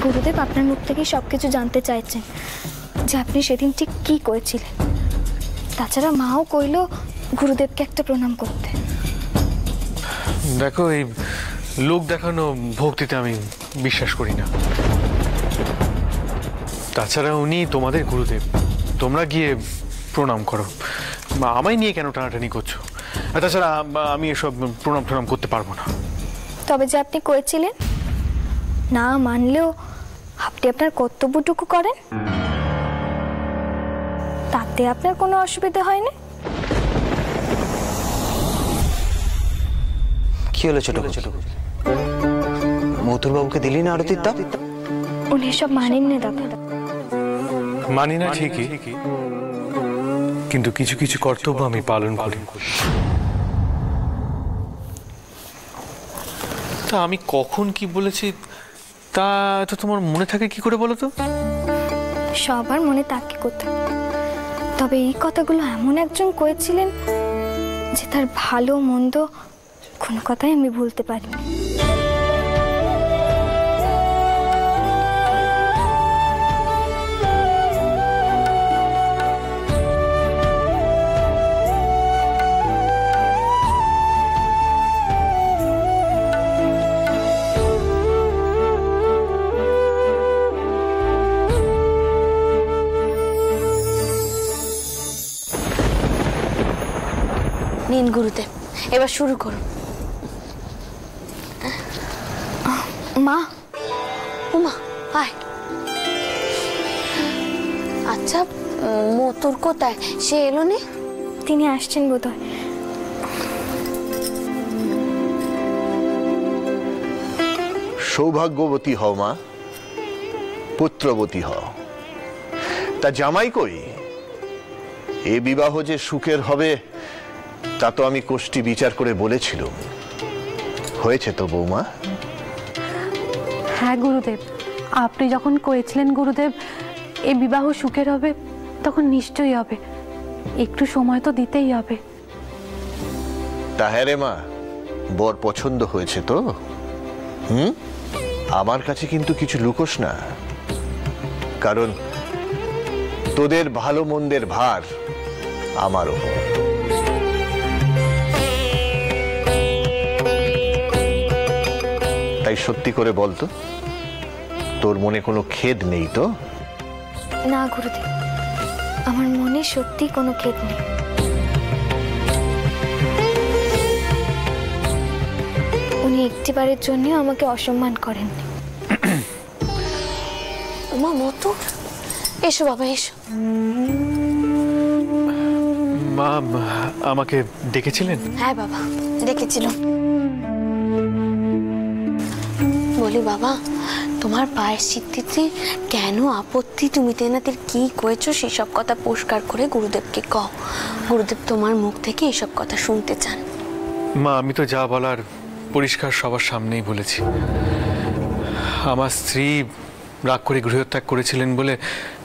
গুরুদেব আপনার মুখ থেকে সবকিছু জানতে চাইছেন যে আপনি সেদিন ঠিক কি করেছিলেন। তাছাড়া মাও কইল গুরুদেবকে একটা প্রণাম করতে। দেখো, এই লোক দেখানো ভক্তিতে আমি বিশ্বাস করি না। তাছাড়া উনি তোমাদের গুরুদেব, তোমরা গিয়ে প্রণাম করো। আমায় নিয়ে কেন টানাটানি করছো? তাছাড়া আমি এসব প্রণাম টনাম করতে পারবো না। তবে যে আপনি করেছিলেন, না মানলেও আপনি আপনার কর্তব্যটুকু করেন, তাতে আপনার কোনো অসুবিধা হয়নি? কি হলো ছোট ছোট? মথুর বাবুকে দিলি না আরতির দাম? উনি সব মানেন না দাদা। মানি না ঠিকই, কিন্তু কিছু কিছু কর্তব্য আমি পালন করি। তা আমি কখন কি বলেছি তা তো তোমার মনে থাকে কি করে বলো তো? সবার মনে থাকে কোথায়, তবে এই কথাগুলো এমন একজন করেছিলেন যে তার ভালো মন্দ কোনো কথাই আমি ভুলতে পারি। নিন গুরুদেব, এবার শুরু করুন। মা, উমা আয়। আচ্ছা, মতুর কোথায়? সে এলো নি? তিনি আসছেন বোধহয়। সৌভাগ্যবতী হও মা, পুত্রবতী হও। তা জামাই কই? এ বিবাহ যে সুখের হবে তা তো আমি কোষ্ঠী বিচার করে বলেছিলাম। হয়েছে তো বৌমা? হ্যাঁ গুরুদেব, আপনি যখন করেছিলেন গুরুদেব এই বিবাহ সুখের হবে, তখন নিশ্চয়ই হবে। একটু সময় তো দিতেই হবে। তা হ্যাঁ রে মা, বর পছন্দ হয়েছে তো? আমার কাছে কিন্তু কিছু লুকোস না, কারণ তোদের ভালো মন্দের ভার আমার ওপর। তাই সত্যি করে বলতো, তোর মনে কোনো খেদ নেই তো? না গুরুদেব, আমার মনে সত্যি কোনো খেদ নেই। উনি একটিবারের জন্য আমাকে অসম্মান করেননি। উমা, মতু, এসো বাবা এসো। মা আমাকে ডেকেছিলেন? হ্যাঁ বাবা, ডেকেছিল। বলি বাবা, তোমার প্রায়শ্চিত্তে কেন আপত্তি? তুমি তেনাদের কি করেছো সেসব কথা পরিষ্কার করে গুরুদেবকে কও। গুরুদেব তোমার মুখ থেকে এসব কথা শুনতে চান। মা, আমি তো যা বলার পরিষ্কার সবার সামনেই বলেছি। আমার স্ত্রী রাগ করে গৃহত্যাগ করেছিলেন বলে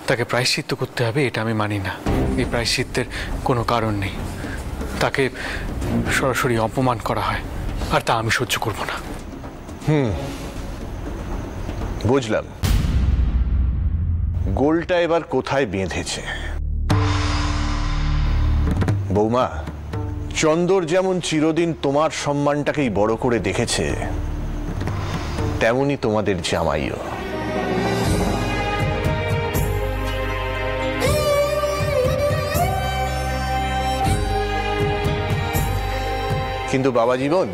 তাকে প্রায়শ্চিত্ত করতে হবে, এটা আমি মানি না। এই প্রায়শ্চিত্তের কোনো কারণ নেই। তাকে সরাসরি অপমান করা হয়, আর তা আমি সহ্য করব না। বুঝলাম, গোলটা এবার কোথায় বেঁধেছে। বৌমা, চন্দর যেমন চিরদিন তোমার সম্মানটাকেই বড় করে দেখেছে, তেমনি তোমাদের জামাইও। কিন্তু বাবা জীবন,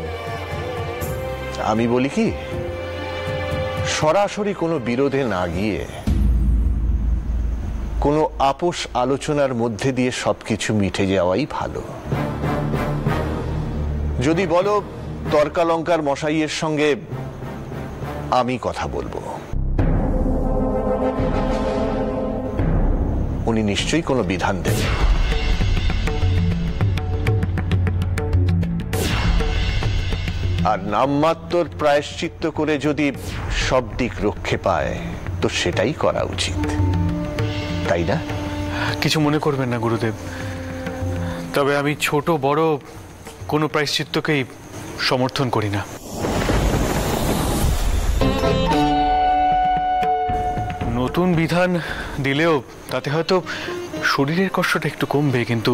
আমি বলি কি, সরাসরি কোনো বিরোধে না গিয়ে কোনো আপোষ আলোচনার মধ্যে দিয়ে সবকিছু মিটে যাওয়াই ভালো। যদি বলো তর্কালঙ্কার মশাইয়ের সঙ্গে আমি কথা বলবো, উনি নিশ্চয়ই কোনো বিধান দেবেন। আর নামমাত্র প্রায়শ্চিত্ত করে যদি সব দিক রক্ষে পায় তো সেটাই করা উচিত, তাই না? কিছু মনে করবেন না গুরুদেব, তবে আমি ছোট বড় কোনো প্রায়শ্চিত্তকেই সমর্থন করি না। নতুন বিধান দিলেও তাতে হয়তো শরীরের কষ্টটা একটু কমবে, কিন্তু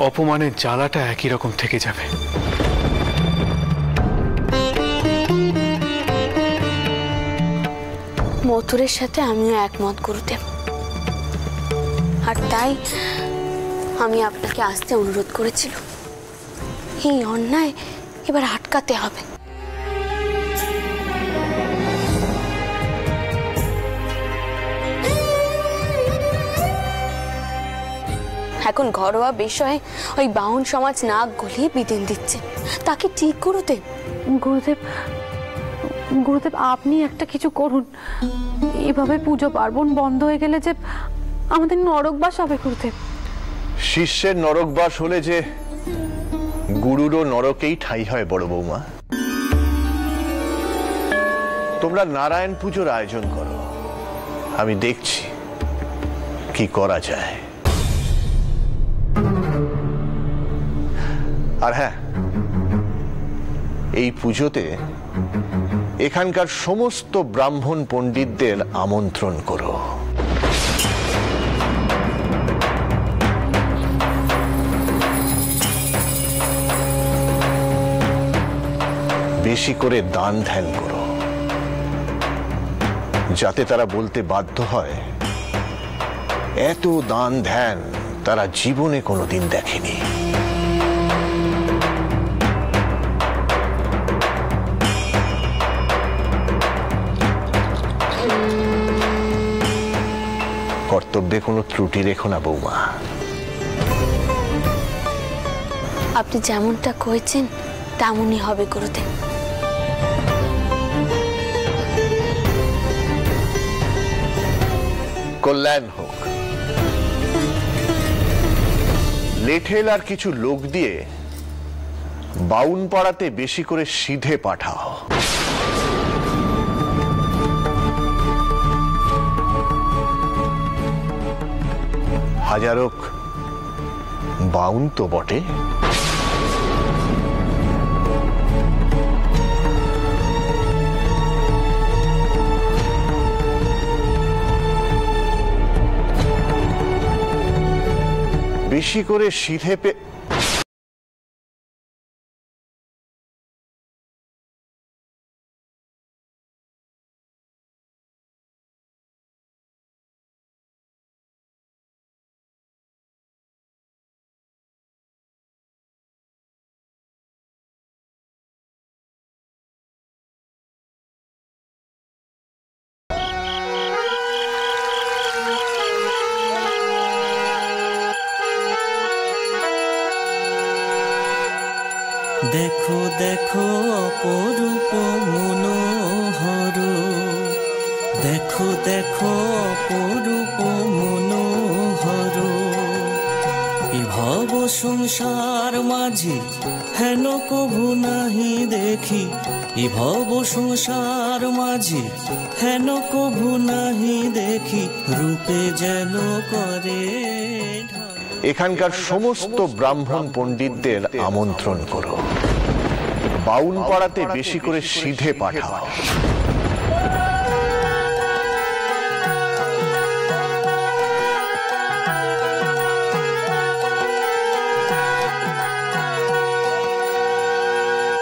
অপমানের জ্বালাটা একই রকম থেকে যাবে। মথুরের সাথে আমিও একমত গুরুদেব, আর তাই আমি আপনাকে আসতে অনুরোধ করেছিল। এই অন্যায় এবার আটকাতে হবে। এখন ঘরোয়া বিষয়ে ওই বাউন সমাজ নাক গলিয়ে বিধান দিচ্ছে, তাকে ঠিক গুরুদেব। গুরুদেব, গুরুদেব আপনি একটা কিছু করুন। এভাবে পুজো পার্বণ বন্ধ হয়ে গেলে যে আমাদের নরকবাস হবে গুরুদেব। শিষ্যের নরকবাস হলে যে গুরুরও নরকেই ঠাঁই হয় বড় বৌমা। তোমরা নারায়ণ পুজোর আয়োজন করো, আমি দেখছি কি করা যায়। আর হ্যাঁ, এই পুজোতে এখানকার সমস্ত ব্রাহ্মণ পণ্ডিতদের আমন্ত্রণ করো। বেশি করে দান ধ্যান করো, যাতে তারা বলতে বাধ্য হয় এত দান ধ্যান তারা জীবনে কোনোদিন দেখেনি। কর্তব্যে কোনো ত্রুটি রেখো না বৌমা। আপনি যেমনটা কইছেন তেমনই হবে গুরুদেব। কল্যাণ হোক। লেঠেল আর কিছু লোক দিয়ে বাউন পাড়াতে বেশি করে সিধে পাঠাও। হাজারক বাউন তো বটে। বেশি করে সিধে দেখো দেখো অপরূপ মনোহর, দেখো দেখো অপরূপ মনোহর। এ ভব সংসার মাঝে হেন কভু নাহি দেখি, এ ভব সংসার মাঝে হেন কভু নাহি দেখি, রূপে যেন করে। এখানকার সমস্ত ব্রাহ্মণ পণ্ডিতদের আমন্ত্রণ করো। বাউন পাড়াতে বেশি করে সিধে পাঠাও।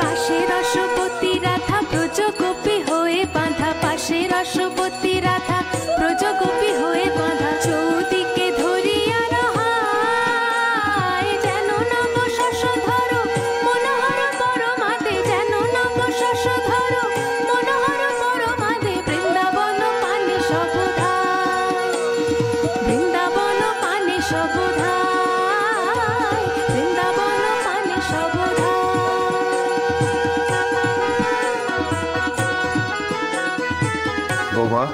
পাশে রসবতী রাধা ব্রজগোপী হয়ে বাঁধা, পাশে রসবতী রাধা ব্রজগোপী হয়ে বাঁধা। চৌদিকে ধরিয়া রহায় যেন নব শশধর মনোহর পরমাদে, যেন নব শশধর মনোহর পরমাদে। বৃন্দাবন পানে সবধায়, বৃন্দাবন পানে সবধায়, বৃন্দাবন পানে সবধায়। বৌমা,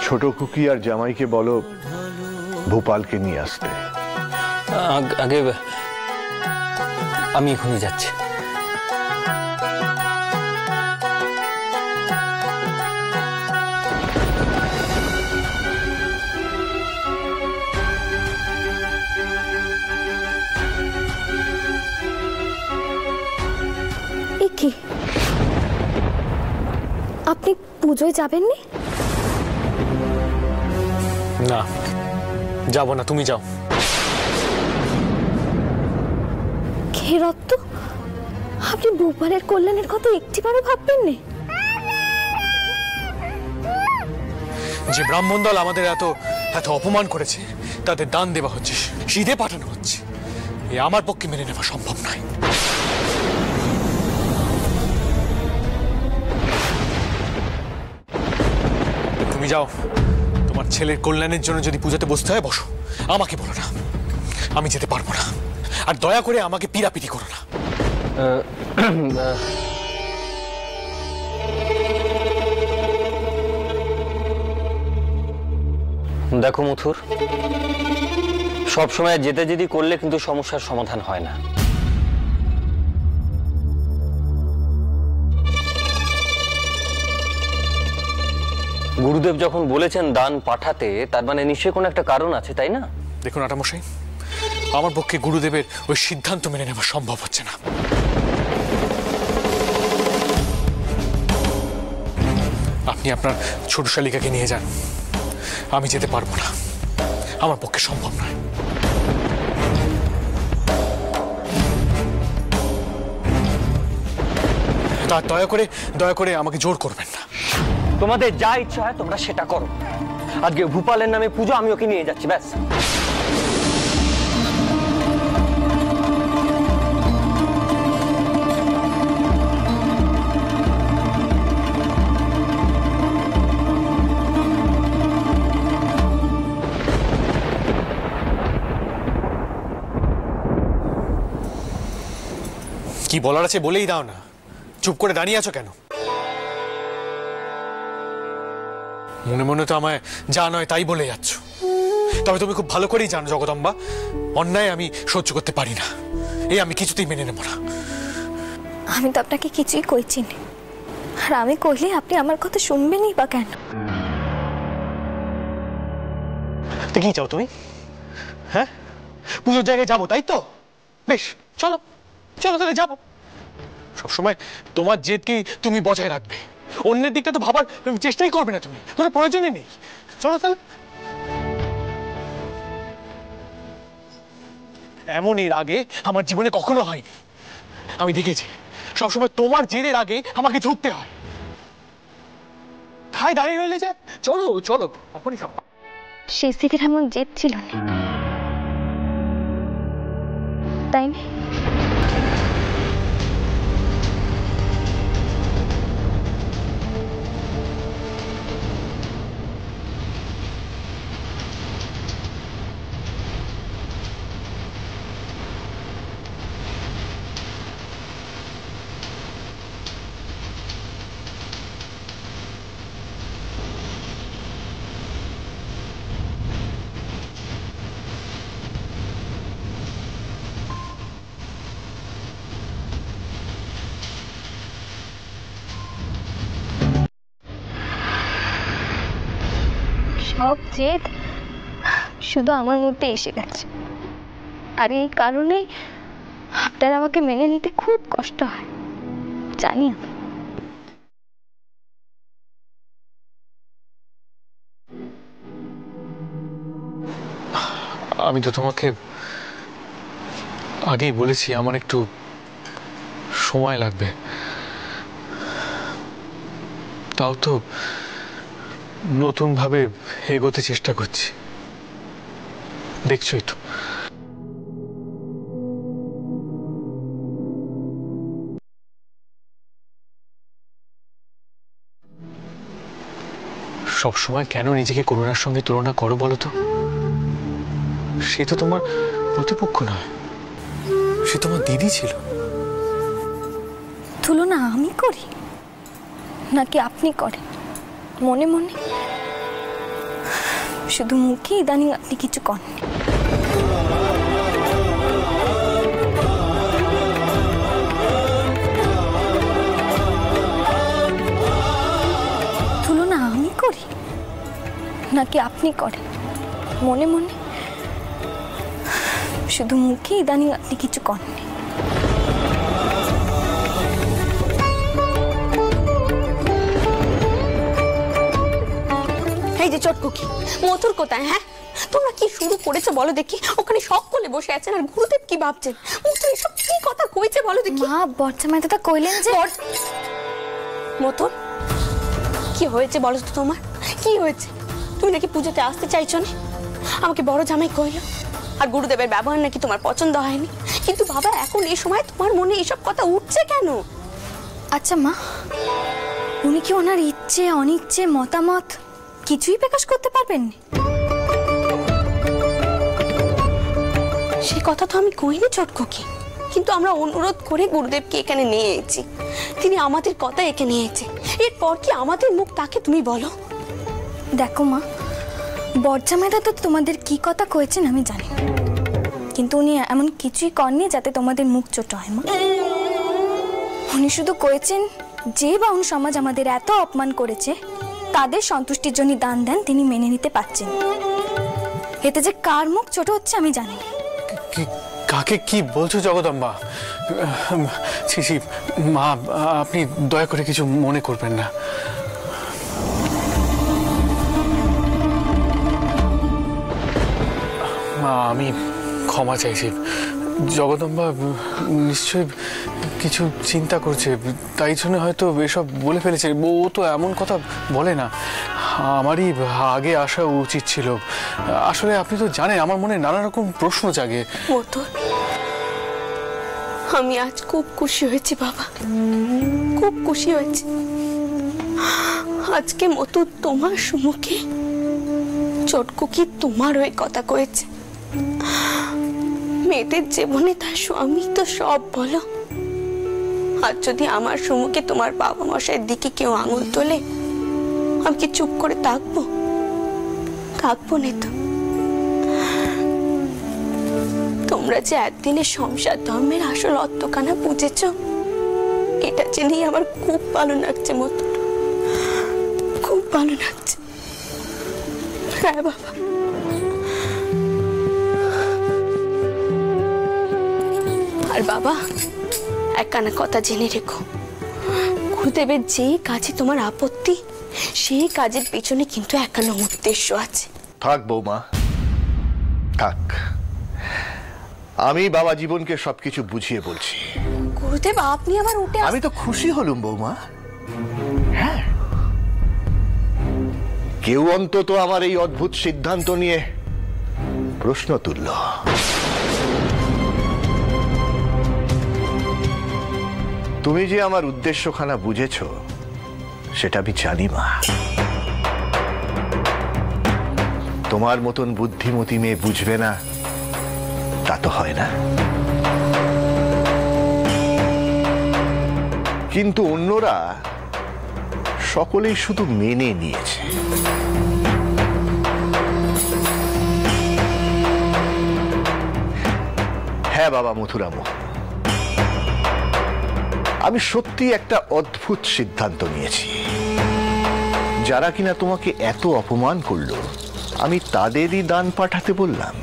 ছোট কুকি আর জামাইকে বলো ভোপালকে নিয়ে আসতে। আগে আমি এখনই যাচ্ছি। এ কি, আপনি পুজোয় যাবেননি? না, যাবো না, তুমি যাও। কে রত্ত, আপনি ভূপালের কল্যাণের কথা একটিবারও ভাববেন না? যে ব্রাহ্মণ দল আমাদের এত এত অপমান করেছে, তাদের দান দেওয়া হচ্ছে, সিধে পাঠানো হচ্ছে, এ আমার পক্ষে মেনে নেওয়া সম্ভব নয়। তুমি যাও, তোমার ছেলের কল্যাণের জন্য যদি পূজাতে বসতে হয় বসো, আমাকে বলো না, আমি যেতে পারবো না। আর দয়া করে আমাকে পিড়াপিড়ি করো না। দেখো মথুর, সবসময় যেতে যেতে করলে কিন্তু সমস্যার সমাধান হয় না। গুরুদেব যখন বলেছেন দান পাঠাতে, তার মানে নিশ্চয়ই কোনো একটা কারণ আছে, তাই না? দেখুন আটামশাই, আমার পক্ষে গুরুদেবের ওই সিদ্ধান্ত মেনে নেওয়া সম্ভব হচ্ছে না। আপনি আপনার ছোট শালিকাকে নিয়ে যান, আমি যেতে পারবো না, আমার পক্ষে সম্ভব নয়। তা দয়া করে আমাকে জোর করবেন না। তোমাদের যা ইচ্ছা হয় তোমরা সেটা করো। আজকে ভূপালের নামে পুজো, আমি ওকে নিয়ে যাচ্ছি, ব্যাস। কি বলার আছে বলেই দাও না, চুপ করে দাঁড়িয়ে আছো কেন? মনে মনে তো আমায় যা নয় তাই বলে যাচ্ছ। তবে তুমি খুব ভালো করেই জানো জগদম্বা, অন্যায় আমি সহ্য করতে পারি না, এই আমি কিছুতেই মেনে নেব না। আমি তো আপনাকে কিছুই কইছি না, আর আমি কইলে আপনি আমার কথা শুনবেনই বা কেন? তো কি চাও তুমি? হ্যাঁ, পুজোর জায়গায় যাবো তাই তো? বেশ, চলো চলো তাহলে যাবো। সবসময় তোমার জেদকেই তুমি বজায় রাখবে, অন্যের দিকটা তো ভাবার চেষ্টাই করবে না তুমি, তোমার প্রয়োজনই নেই। চলো তাহলে। এমন এর আগে আমার জীবনে কখনো হয়নি, আমি দেখেছি সবসময় তোমার জেদের আগে আমাকে ঝুঁকতে হয়। তাই দাঁড়িয়ে রইলে যে, চলো চলো, এখনই সব। সেই দিকের এমন জেদ ছিল না, তাই না? সব জেদ শুধু আমার মধ্যে এসে গেছে, আর এই কারণেই আপনার আমাকে মেনে নিতে খুব কষ্ট হয়, জানি আমি। আমি তো তোমাকে আগেই বলেছি আমার একটু সময় লাগবে, তাও তো নতুন ভাবে এগোতে চেষ্টা করছি, দেখছোই তো। সবসময় কেন নিজেকে করুণার সঙ্গে তুলনা করো বলো তো? সে তো তোমার প্রতিপক্ষ নয়, সে তোমার দিদি ছিল। তুলনা আমি করি নাকি আপনি করেন মনে মনে? শুধু মুখে ইদানিং আপনি কিছু করেন। তুলনা আমি করি নাকি আপনি করেন মনে মনে? শুধু মুখে ইদানিং আপনি কিছু করেন। এই যে চটকুকি, মথুর কোথায়? হ্যাঁ, তোমরা কি শুরু করেছো বলো দেখি? ওখানে সব কোলে বসে আছেন, আর গুরুদেব কি ভাবছেন? মথুর এসব কি কথা কইছে বলো দেখি? মা, বর্জামাই দাদা কইলেন যে মথুর, কি হয়েছে বলো তো? তোমার কি হয়েছে? তুমি নাকি পুজোতে আসতে চাইছো না, আমাকে বড় জামাই কইলো, আর গুরুদেবের ব্যবহার নাকি তোমার পছন্দ হয়নি। কিন্তু বাবা, এখন এই সময় তোমার মনে এইসব কথা উঠছে কেন? আচ্ছা মা, উনি কি ওনার ইচ্ছে অনিচ্ছে মতামত কিছুই প্রকাশ করতে পারবেন? সে কথা তো আমি কইনি চটকুকি, কিন্তু আমরা অনুরোধ করে গুরুদেবকে এখানে নিয়ে এসেছি, তিনি আমাদের কথা এখানে নিয়েছে। এরপর কি আমাদের মুখ তাকে তুমি বলো? দেখো মা, বর্জামাই দাদা তো তোমাদের কি কথা কয়েছেন আমি জানি, কিন্তু উনি এমন কিছুই করেননি যাতে তোমাদের মুখ ছোট হয় মা। উনি শুধু কয়েছেন যে বাউন সমাজ আমাদের এত অপমান করেছে তাদের সন্তুষ্টির জন্য দান দেন তিনি মেনে নিতে পারছেন। এতে যে কার মুখ ছোট হচ্ছে আমি জানি। কাকে কি বলছো জগদম্বা? ছি ছি মা, আপনি দয়া করে কিছু মনে করবেন না। মা, আমি ক্ষমা চাইছি। জগদম্বা নিশ্চয়ই কিছু চিন্তা করছে, তাই জন্য হয়তো এসব বলে ফেলেছে। ও তো এমন কথা বলে না, আমারই আগে আসা উচিত ছিল। আসলে আপনি তো জানেন আমার মনে নানা রকম প্রশ্ন জাগে। মথুর, আমি আজ খুব খুশি হয়েছি বাবা, খুব খুশি হয়েছি। আজকে মথুর তোমার সম্মুখে চটকুকি তোমার ওই কথা কয়েছে। মেয়েদের জীবনে তার স্বামী তো সব বলো, আর যদি আমার সম্মুখে তোমার বাবা মশাইয়ের দিকে কেউ আঙুল তোলে আমি কি চুপ করে থাকবো? থাকবো না তো। তোমরা যে একদিনের সংসার ধর্মের আসল অর্থখানা বুঝেছ, এটা জেনেই আমার খুব ভালো লাগছে মতো, খুব ভালো লাগছে। হ্যাঁ বাবা, আর বাবা একখানা কথা জেনে রেখো, গুরুদেবের যে কাজে তোমার আপত্তি সেই কাজের পেছনে কিন্তু একখানা উদ্দেশ্য আছে। থাক বৌমা, থাক, আমি বাবা জীবনকে সবকিছু বুঝিয়ে বলছি। গুরুদেব, আপনি আবার উঠে আমি তো খুশি হলুম বৌমা। হ্যাঁ, কেউ অন্তত আমার এই অদ্ভুত সিদ্ধান্ত নিয়ে প্রশ্ন তুলল। তুমি যে আমার উদ্দেশ্যখানা বুঝেছ সেটা আমি জানি মা। তোমার মতন বুদ্ধিমতী মেয়ে বুঝবে না তা তো হয় না। কিন্তু অন্যরা সকলেই শুধু মেনে নিয়েছে। হ্যাঁ বাবা মথুরাম, আমি সত্যি একটা অদ্ভুত সিদ্ধান্ত নিয়েছি। যারা কিনা তোমাকে এত অপমান করলো আমি তাদেরই দান পাঠাতে বললাম।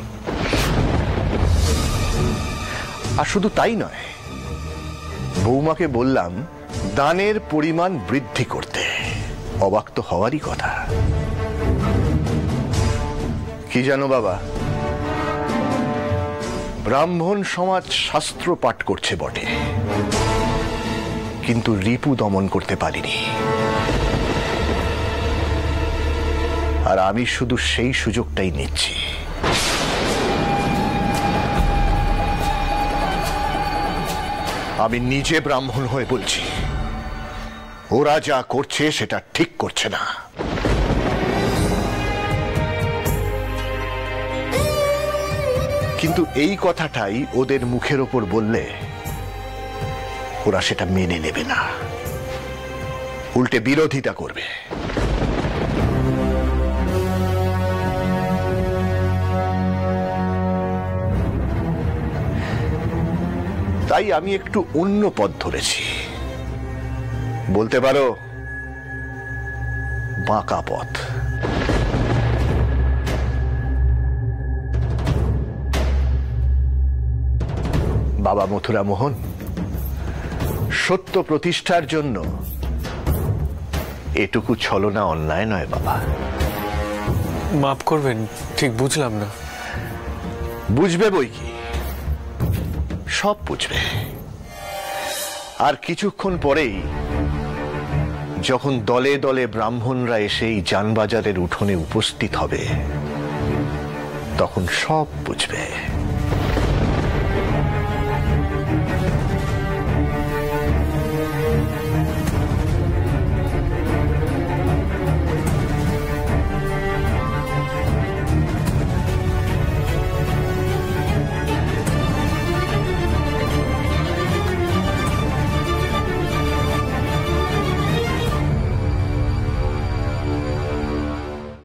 আর শুধু তাই নয়, বৌমাকে বললাম দানের পরিমাণ বৃদ্ধি করতে। অবাক তো হওয়ারই কথা। কি জানো বাবা, ব্রাহ্মণ সমাজ শাস্ত্র পাঠ করছে বটে, কিন্তু রিপু দমন করতে পারিনি। আর আমি শুধু সেই সুযোগটাই নিচ্ছি। আমি নিজে ব্রাহ্মণ হয়ে বলছি, ওরা যা করছে সেটা ঠিক করছে না। কিন্তু এই কথাটাই ওদের মুখের ওপর বললে ওরা সেটা মেনে নেবে না, উল্টে বিরোধিতা করবে। তাই আমি একটু অন্য পথ ধরেছি, বলতে পারো বাঁকা পথ। বাবা মথুরা মোহন, সত্য প্রতিষ্ঠার জন্য এটুকু ছলনা অন্যায় নয় বাবা। মাফ করবেন, ঠিক বুঝলাম না। বুঝবে বই কি, সব বুঝবে। আর কিছুক্ষণ পরেই যখন দলে দলে ব্রাহ্মণরা এসে এই জানবাজারের উঠোনে উপস্থিত হবে, তখন সব বুঝবে।